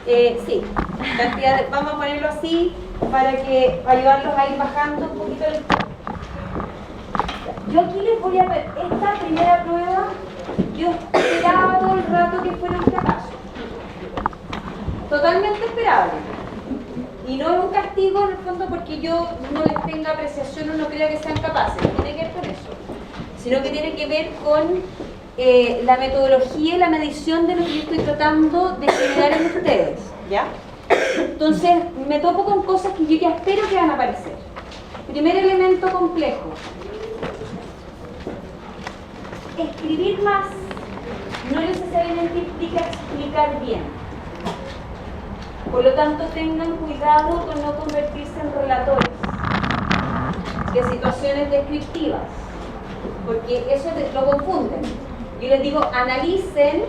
Sí, vamos a ponerlo así para ayudarlos a ir bajando un poquito el... Yo aquí les voy a ver esta primera prueba. Yo esperaba todo el rato que fuera un fracaso. Totalmente esperable. Y no es un castigo en el fondo porque yo no les tenga apreciación o no crea que sean capaces. No tiene que ver con eso. Sino que tiene que ver con la metodología y la medición de lo que yo estoy tratando de generar en ustedes. ¿Ya? Entonces me topo con cosas que yo ya espero que van a aparecer. Primer elemento complejo. Escribir más no necesariamente implica explicar bien. Por lo tanto, tengan cuidado con no convertirse en relatores de situaciones descriptivas, porque eso lo confunden. Yo les digo, analicen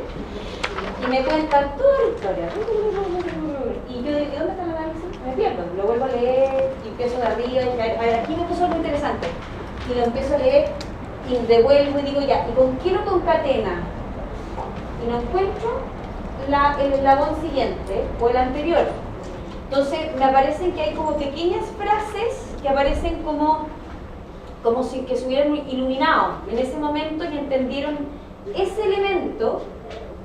y me cuentan toda la historia. Y yo digo, ¿dónde está el análisis? Me pierdo, lo vuelvo a leer y empiezo de arriba y a ver, aquí me puso algo interesante. Y lo empiezo a leer y devuelvo y digo ya, ¿y con qué lo concatena? Y no encuentro el eslabón siguiente o el anterior. Entonces me aparecen que hay como pequeñas frases que aparecen como si que se hubieran iluminado en ese momento y entendieron ese elemento,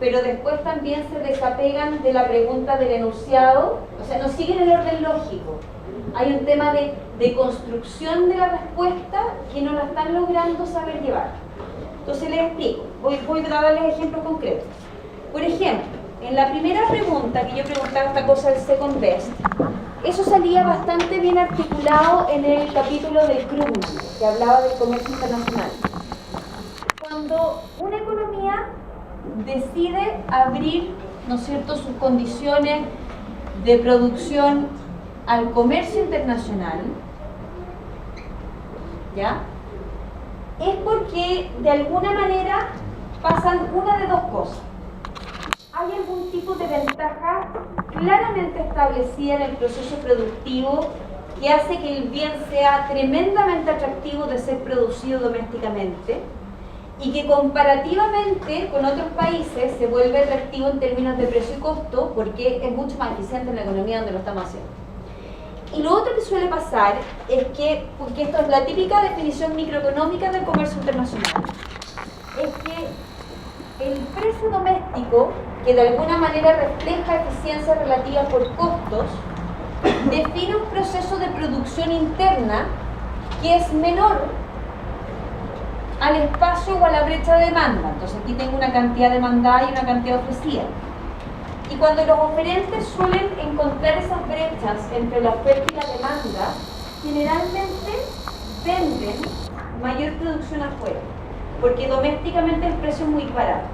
pero después también se desapegan de la pregunta del enunciado, o sea, no siguen el orden lógico. Hay un tema de construcción de la respuesta que no la están logrando saber llevar. Entonces les explico, voy a darles ejemplos concretos. Por ejemplo, en la primera pregunta que yo preguntaba esta cosa del second best, eso salía bastante bien articulado en el capítulo del Krugman, que hablaba del comercio internacional. Cuando una economía decide abrir, ¿no es cierto?, sus condiciones de producción al comercio internacional, ¿ya?, es porque de alguna manera pasan una de dos cosas. Hay algún tipo de ventaja claramente establecida en el proceso productivo que hace que el bien sea tremendamente atractivo de ser producido domésticamente y que comparativamente con otros países se vuelve atractivo en términos de precio y costo porque es mucho más eficiente en la economía donde lo estamos haciendo. Y lo otro que suele pasar es que, porque esto es la típica definición microeconómica del comercio internacional, es que el precio doméstico, que de alguna manera refleja eficiencia relativa por costos, define un proceso de producción interna que es menor al espacio o a la brecha de demanda. Entonces aquí tengo una cantidad demandada y una cantidad ofrecida. Y cuando los oferentes suelen encontrar esas brechas entre la oferta y la demanda, generalmente venden mayor producción afuera, porque domésticamente el precio es muy barato.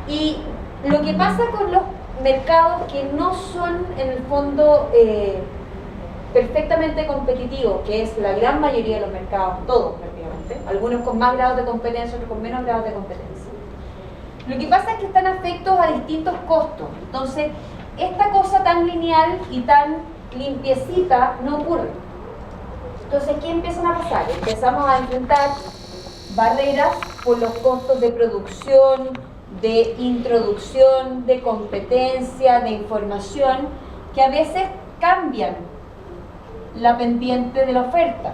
Y lo que pasa con los mercados que no son en el fondo perfectamente competitivos, que es la gran mayoría de los mercados, todos prácticamente, algunos con más grados de competencia, otros con menos grados de competencia. Lo que pasa es que están afectos a distintos costos. Entonces, esta cosa tan lineal y tan limpiecita no ocurre. Entonces, ¿qué empiezan a pasar? Empezamos a enfrentar barreras por los costos de producción, de introducción, de competencia, de información, que a veces cambian la pendiente de la oferta.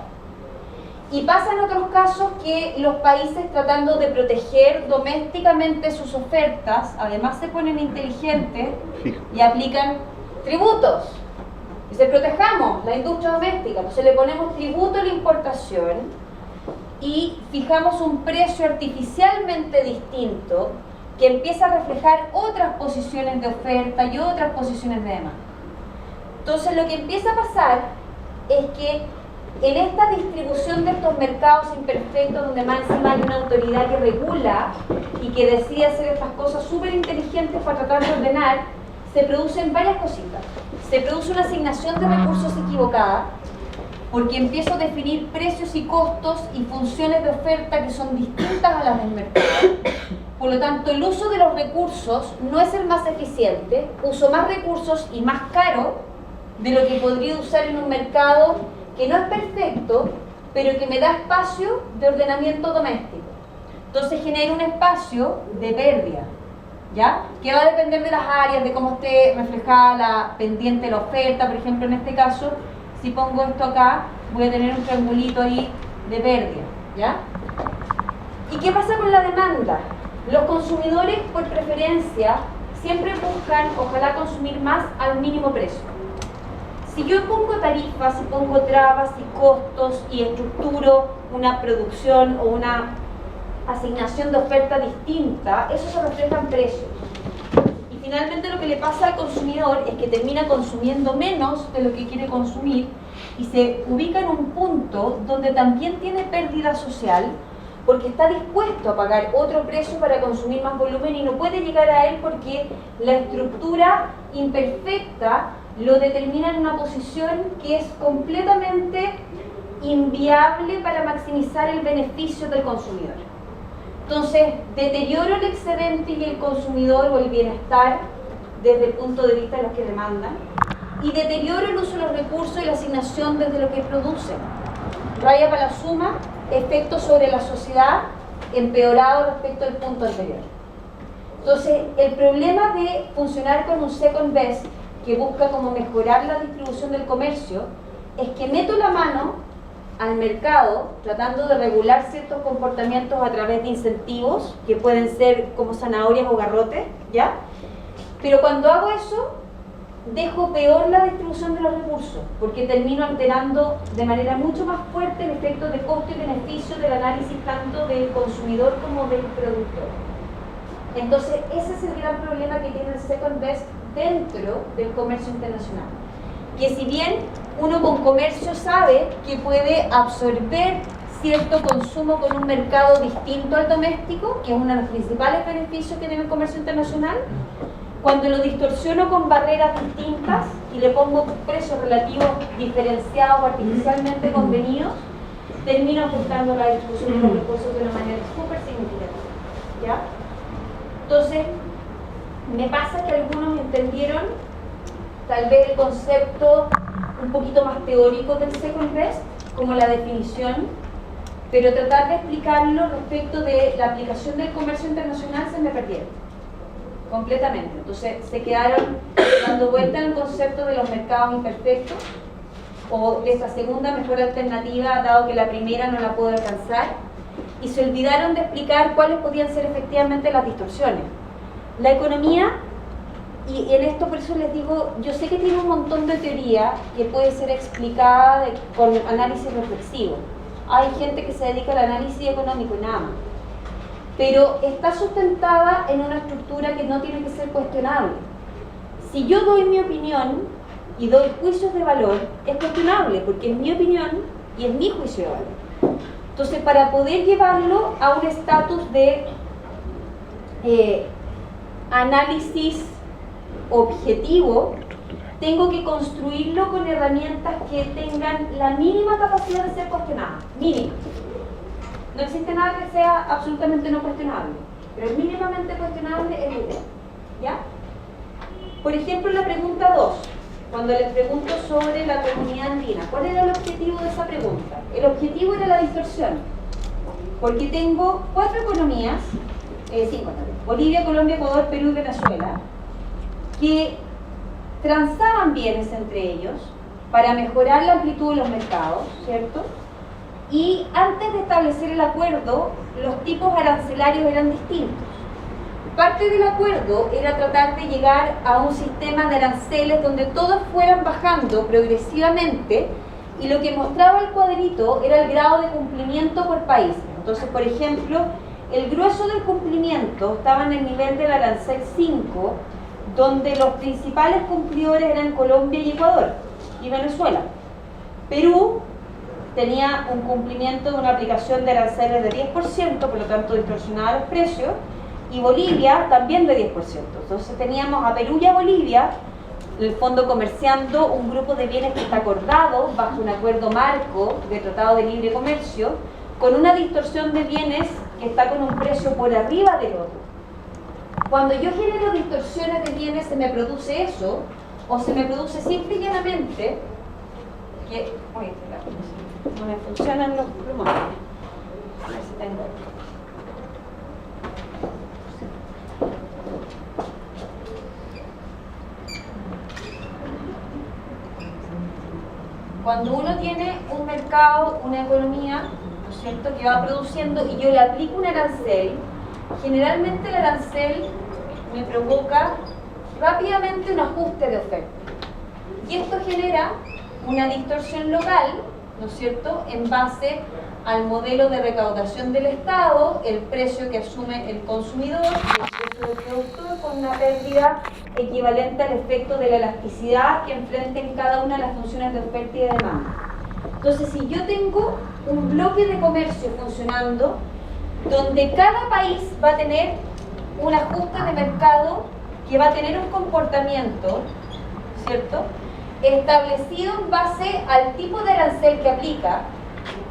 Y pasa en otros casos que los países, tratando de proteger domésticamente sus ofertas, además se ponen inteligentes y aplican tributos. Dice, protejamos la industria doméstica, entonces le ponemos tributo a la importación y fijamos un precio artificialmente distinto que empieza a reflejar otras posiciones de oferta y otras posiciones de demanda. Entonces lo que empieza a pasar es que en esta distribución de estos mercados imperfectos, donde más encima hay una autoridad que regula y que decide hacer estas cosas súper inteligentes para tratar de ordenar, se producen varias cositas. Se produce una asignación de recursos equivocada, porque empiezo a definir precios y costos y funciones de oferta que son distintas a las del mercado. Por lo tanto, el uso de los recursos no es el más eficiente, uso más recursos y más caro de lo que podría usar en un mercado que no es perfecto, pero que me da espacio de ordenamiento doméstico. Entonces genera un espacio de pérdida. ¿ya? Que va a depender de las áreas, de cómo esté reflejada la pendiente de la oferta. Por ejemplo, en este caso, si pongo esto acá, voy a tener un triangulito ahí de pérdida, ¿ya? ¿Y qué pasa con la demanda? Los consumidores, por preferencia, siempre buscan, ojalá, consumir más al mínimo precio. Si yo pongo tarifas, si pongo trabas y costos y estructuro una producción o una asignación de oferta distinta, eso se refleja en precios. Y finalmente lo que le pasa al consumidor es que termina consumiendo menos de lo que quiere consumir y se ubica en un punto donde también tiene pérdida social, porque está dispuesto a pagar otro precio para consumir más volumen y no puede llegar a él porque la estructura imperfecta lo determina en una posición que es completamente inviable para maximizar el beneficio del consumidor. Entonces, deterioro el excedente y el consumidor o el bienestar desde el punto de vista de los que demandan, y deterioro el uso de los recursos y la asignación desde lo que producen. Raya para la suma, efectos sobre la sociedad empeorado respecto al punto anterior. Entonces, el problema de funcionar con un second best que busca como mejorar la distribución del comercio es que meto la mano al mercado tratando de regular ciertos comportamientos a través de incentivos que pueden ser como zanahorias o garrotes, ¿ya? Pero cuando hago eso, dejo peor la distribución de los recursos, porque termino alterando de manera mucho más fuerte el efecto de costo y beneficio del análisis tanto del consumidor como del productor. Entonces, ese es el gran problema que tiene el second best dentro del comercio internacional. Que si bien uno con comercio sabe que puede absorber cierto consumo con un mercado distinto al doméstico, que es uno de los principales beneficios que tiene el comercio internacional, cuando lo distorsiono con barreras distintas y le pongo precios relativos diferenciados, artificialmente convenidos, termino afectando la distribución de los recursos de una manera súper significativa, ¿ya? Entonces, me pasa que algunos entendieron tal vez el concepto un poquito más teórico del second best, como la definición, pero tratar de explicarlo respecto de la aplicación del comercio internacional se me perdieron completamente. Entonces se quedaron dando vuelta en el concepto de los mercados imperfectos o de esa segunda mejor alternativa, dado que la primera no la puedo alcanzar, y se olvidaron de explicar cuáles podían ser efectivamente las distorsiones. La economía, y en esto por eso les digo, yo sé que tiene un montón de teoría que puede ser explicada con análisis reflexivo. Hay gente que se dedica al análisis económico y nada más. Pero está sustentada en una estructura que no tiene que ser cuestionable. Si yo doy mi opinión y doy juicios de valor, es cuestionable porque es mi opinión y es mi juicio de valor. Entonces, para poder llevarlo a un estatus de análisis objetivo, tengo que construirlo con herramientas que tengan la mínima capacidad de ser cuestionadas. Mínima. No existe nada que sea absolutamente no cuestionable, pero mínimamente cuestionable es la idea, ¿ya? Por ejemplo, la pregunta 2, cuando les pregunto sobre la comunidad andina, ¿cuál era el objetivo de esa pregunta? El objetivo era la distorsión, porque tengo 4 economías, 5, Bolivia, Colombia, Ecuador, Perú y Venezuela, que transaban bienes entre ellos para mejorar la amplitud de los mercados, ¿cierto? Y antes de establecer el acuerdo, los tipos arancelarios eran distintos. Parte del acuerdo era tratar de llegar a un sistema de aranceles donde todos fueran bajando progresivamente, y lo que mostraba el cuadrito era el grado de cumplimiento por país. Entonces, por ejemplo, el grueso del cumplimiento estaba en el nivel del arancel 5, donde los principales cumplidores eran Colombia y Ecuador, y Venezuela. Perú tenía un cumplimiento de una aplicación de aranceles de 10%, por lo tanto distorsionaba los precios, y Bolivia también de 10%. Entonces teníamos a Perú y a Bolivia, en el fondo comerciando un grupo de bienes que está acordado bajo un acuerdo marco de Tratado de Libre Comercio, con una distorsión de bienes que está con un precio por arriba del otro. Cuando yo genero distorsiones de bienes, se me produce eso, o se me produce simple y llanamente que... Oye, no me funcionan los plumones. A ver si tengo. cuando uno tiene un mercado, una economía, ¿no es cierto?, que va produciendo y yo le aplico un arancel, generalmente el arancel me provoca rápidamente un ajuste de oferta. Y esto genera una distorsión local, ¿no es cierto?, en base al modelo de recaudación del Estado, el precio que asume el consumidor, el precio del productor, con una pérdida equivalente al efecto de la elasticidad que enfrenten cada una de las funciones de oferta y de demanda. Entonces, si yo tengo un bloque de comercio funcionando, donde cada país va a tener un ajuste de mercado que va a tener un comportamiento, ¿cierto?, establecido en base al tipo de arancel que aplica,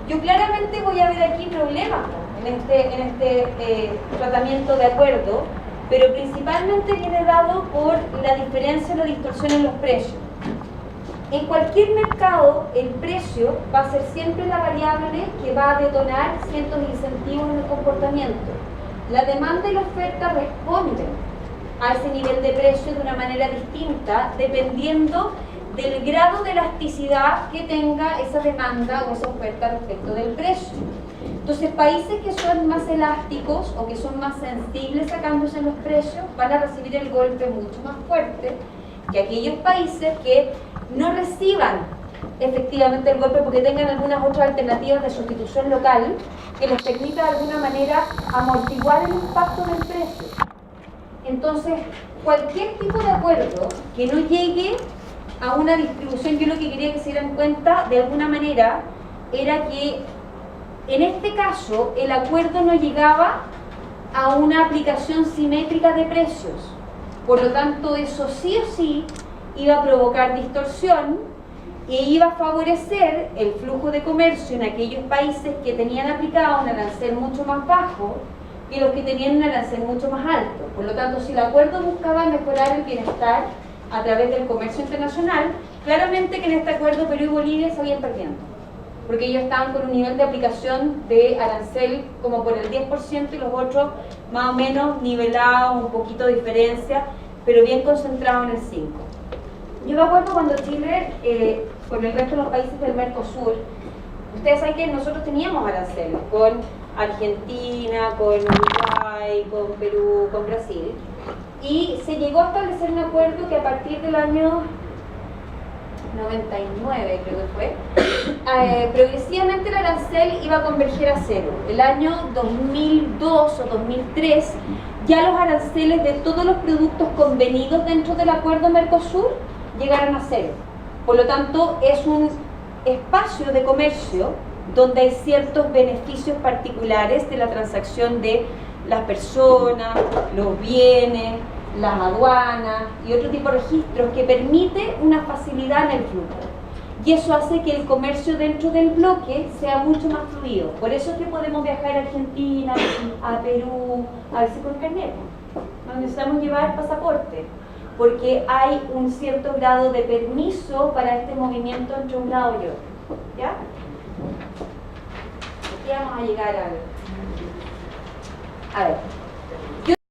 yo claramente voy a ver aquí problemas, ¿no?, en este tratamiento de acuerdo, pero principalmente viene dado por la diferencia o la distorsión en los precios. En cualquier mercado, el precio va a ser siempre la variable que va a detonar ciertos incentivos en el comportamiento. La demanda y la oferta responden a ese nivel de precio de una manera distinta, dependiendo del grado de elasticidad que tenga esa demanda o esa oferta respecto del precio. Entonces, países que son más elásticos o que son más sensibles sacándose los precios van a recibir el golpe mucho más fuerte que aquellos países que no reciban efectivamente el golpe porque tengan algunas otras alternativas de sustitución local que les permita de alguna manera amortiguar el impacto del precio. Entonces, cualquier tipo de acuerdo que no llegue a una distribución, yo lo que quería que se dieran cuenta de alguna manera era que en este caso el acuerdo no llegaba a una aplicación simétrica de precios, por lo tanto eso sí o sí iba a provocar distorsión e iba a favorecer el flujo de comercio en aquellos países que tenían aplicado un arancel mucho más bajo que los que tenían un arancel mucho más alto. Por lo tanto, si el acuerdo buscaba mejorar el bienestar a través del comercio internacional, claramente que en este acuerdo Perú y Bolivia se habían perdiendo, porque ellos estaban con un nivel de aplicación de arancel como por el 10% y los otros más o menos nivelados, un poquito de diferencia, pero bien concentrados en el 5%. Yo me acuerdo cuando Chile, con el resto de los países del Mercosur, ustedes saben que nosotros teníamos aranceles con Argentina, con Uruguay, con Perú, con Brasil, y se llegó a establecer un acuerdo que a partir del año 99, creo que fue, progresivamente el arancel iba a converger a cero. El año 2002 o 2003 ya los aranceles de todos los productos convenidos dentro del acuerdo Mercosur llegaron a cero. Por lo tanto, es un espacio de comercio donde hay ciertos beneficios particulares de la transacción de las personas, los bienes, las aduanas y otro tipo de registros que permite una facilidad en el flujo. Y eso hace que el comercio dentro del bloque sea mucho más fluido. Por eso es que podemos viajar a Argentina, a Perú, a veces con carnet. No necesitamos llevar pasaporte, porque hay un cierto grado de permiso para este movimiento entre un lado y otro. ¿Ya? Aquí vamos a llegar a ver.